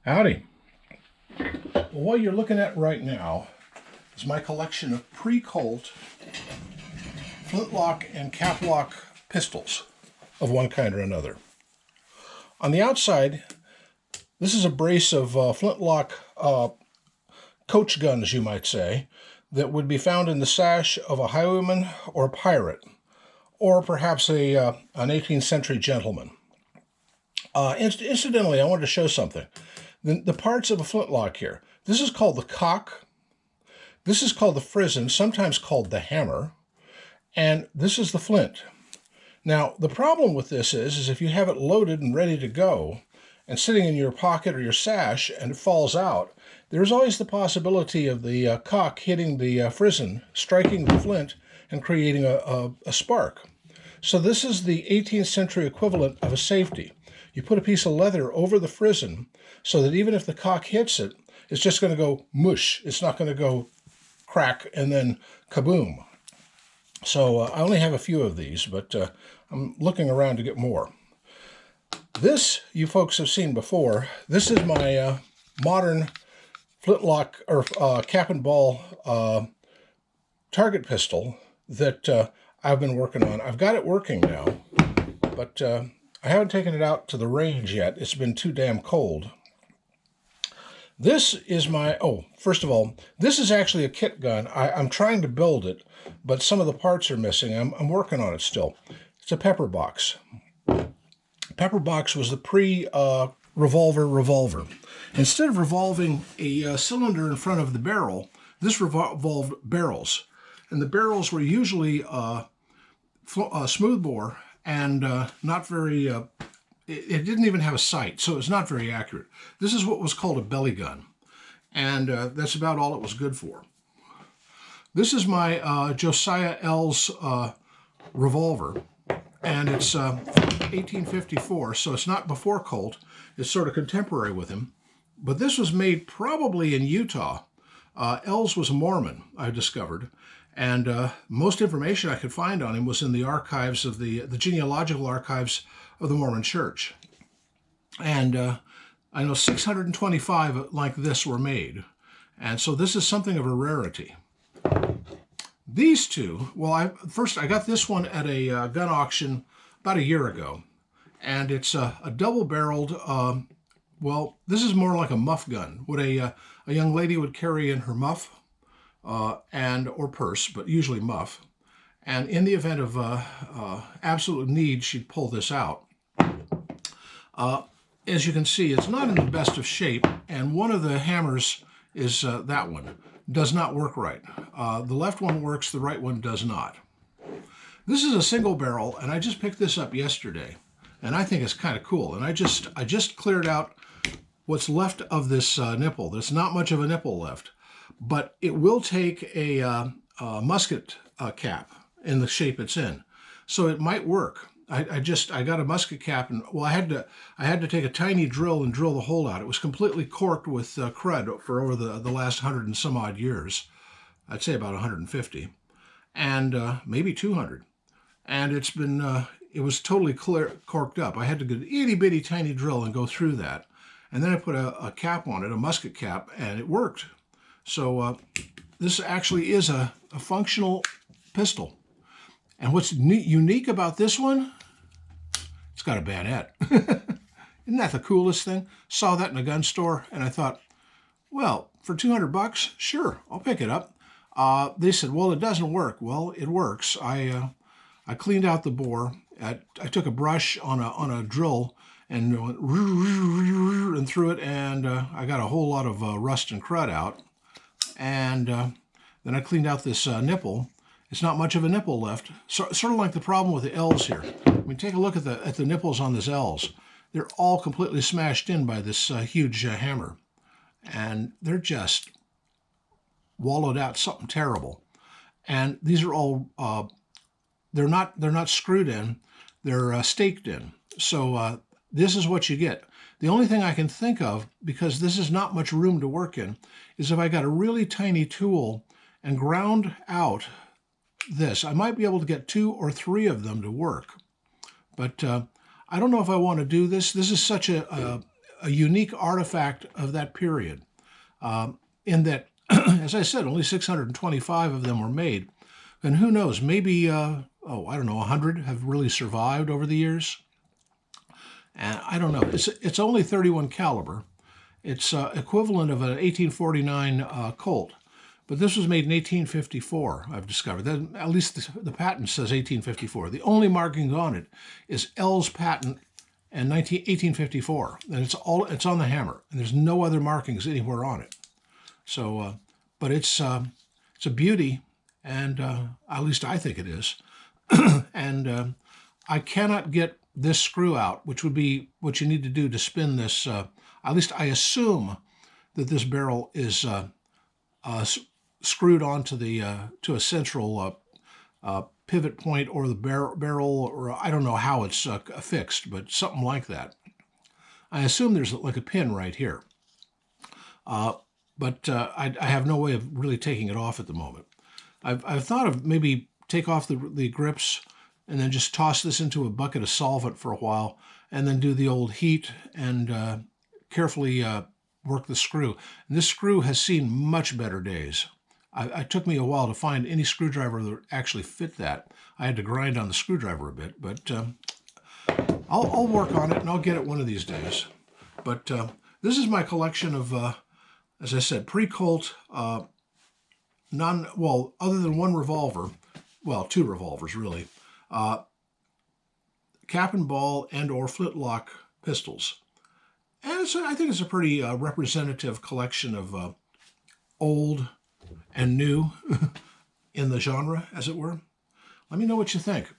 Howdy. Well, what you're looking at right now is my collection of pre-Colt flintlock and caplock pistols of one kind or another. On the outside, this is a brace of flintlock coach guns, you might say, that would be found in the sash of a highwayman or a pirate, or perhaps an 18th century gentleman. Incidentally, I wanted to show something. The parts of a flintlock here. This is called the cock. This is called the frizzen, sometimes called the hammer. And this is the flint. Now, the problem with this is if you have it loaded and ready to go and sitting in your pocket or your sash and it falls out, there's always the possibility of the cock hitting the frizzen, striking the flint, and creating a spark. So this is the 18th century equivalent of a safety. You put a piece of leather over the frizzen so that even if the cock hits it, it's just going to go mush. It's not going to go crack and then kaboom. So I only have a few of these, but I'm looking around to get more. This you folks have seen before. This is my modern flintlock or cap and ball target pistol that I've been working on. I've got it working now, but I haven't taken it out to the range yet. It's been too damn cold. This is my, first of all, this is actually a kit gun. I'm trying to build it, but some of the parts are missing. I'm working on it still. It's a pepper box. Pepper box was the pre-revolver revolver. Instead of revolving a cylinder in front of the barrel, this revolved barrels. And the barrels were usually smoothbore and not very, it didn't even have a sight, so it's not very accurate. This is what was called a belly gun, and that's about all it was good for. This is my Josiah Ells Revolver, and it's 1854, so it's not before Colt. It's sort of contemporary with him. But this was made probably in Utah. Ells was a Mormon, I discovered, and most information I could find on him was in the archives of the genealogical archives of the Mormon Church. And I know 625 like this were made. And so this is something of a rarity. These two, well, I got this one at a gun auction about a year ago. And it's a double-barreled, well, this is more like a muff gun. What a young lady would carry in her muff or purse, but usually muff. And in the event of absolute need, she'd pull this out. As you can see, it's not in the best of shape, and one of the hammers is that one. Does not work right. The left one works, the right one does not. This is a single barrel, and I just picked this up yesterday, and I think it's kind of cool. And I just cleared out what's left of this nipple. There's not much of a nipple left, but it will take a musket cap in the shape it's in, so it might work. I got a musket cap, and well, I had to take a tiny drill and drill the hole out. It was completely corked with crud for over the last 100 and some odd years. I'd say about 150, and maybe 200. And it's been it was totally corked up. I had to get an itty bitty tiny drill and go through that, and then I put a cap on it, a musket cap, and it worked. So this actually is a functional pistol. And what's unique about this one, it's got a bayonet. Isn't that the coolest thing? Saw that in a gun store, and I thought, well, for 200 bucks, sure, I'll pick it up. They said, well, it doesn't work. Well, it works. I cleaned out the bore. I took a brush on a drill and went and threw it, and I got a whole lot of rust and crud out. And then I cleaned out this nipple. It's not much of a nipple left. So, sort of like the problem with the L's here. I mean, take a look at the nipples on this L's. They're all completely smashed in by this huge hammer, and they're just wallowed out, something terrible. And these are all they're not screwed in, they're staked in. So this is what you get. The only thing I can think of, because this is not much room to work in, is if I got a really tiny tool and ground out this. I might be able to get 2 or 3 of them to work, but I don't know if I want to do this. This is such a a unique artifact of that period, in that, as I said, only 625 of them were made. And who knows, maybe, I don't know, 100 have really survived over the years. And I don't know, it's only 31 caliber. It's equivalent of an 1849 Colt. But this was made in 1854, I've discovered. That, at least the patent says 1854. The only markings on it is Ells patent and 1854. And it's on the hammer. And there's no other markings anywhere on it. So, but it's a beauty, and at least I think it is. And I cannot get this screw out, which would be what you need to do to spin this. At least I assume that this barrel is screwed onto to a central pivot point, or the barrel, or I don't know how it's fixed, but something like that. I assume there's like a pin right here. But I have no way of really taking it off at the moment. I've thought of maybe take off the grips and then just toss this into a bucket of solvent for a while, and then do the old heat and carefully work the screw. And this screw has seen much better days. It took me a while to find any screwdriver that would actually fit that. I had to grind on the screwdriver a bit, but I'll work on it, and I'll get it one of these days. But this is my collection of, as I said, pre-Colt, other than one revolver, well, two revolvers really, cap and ball and or flintlock pistols. And I think it's a pretty representative collection of old and new in the genre, as it were. Let me know what you think.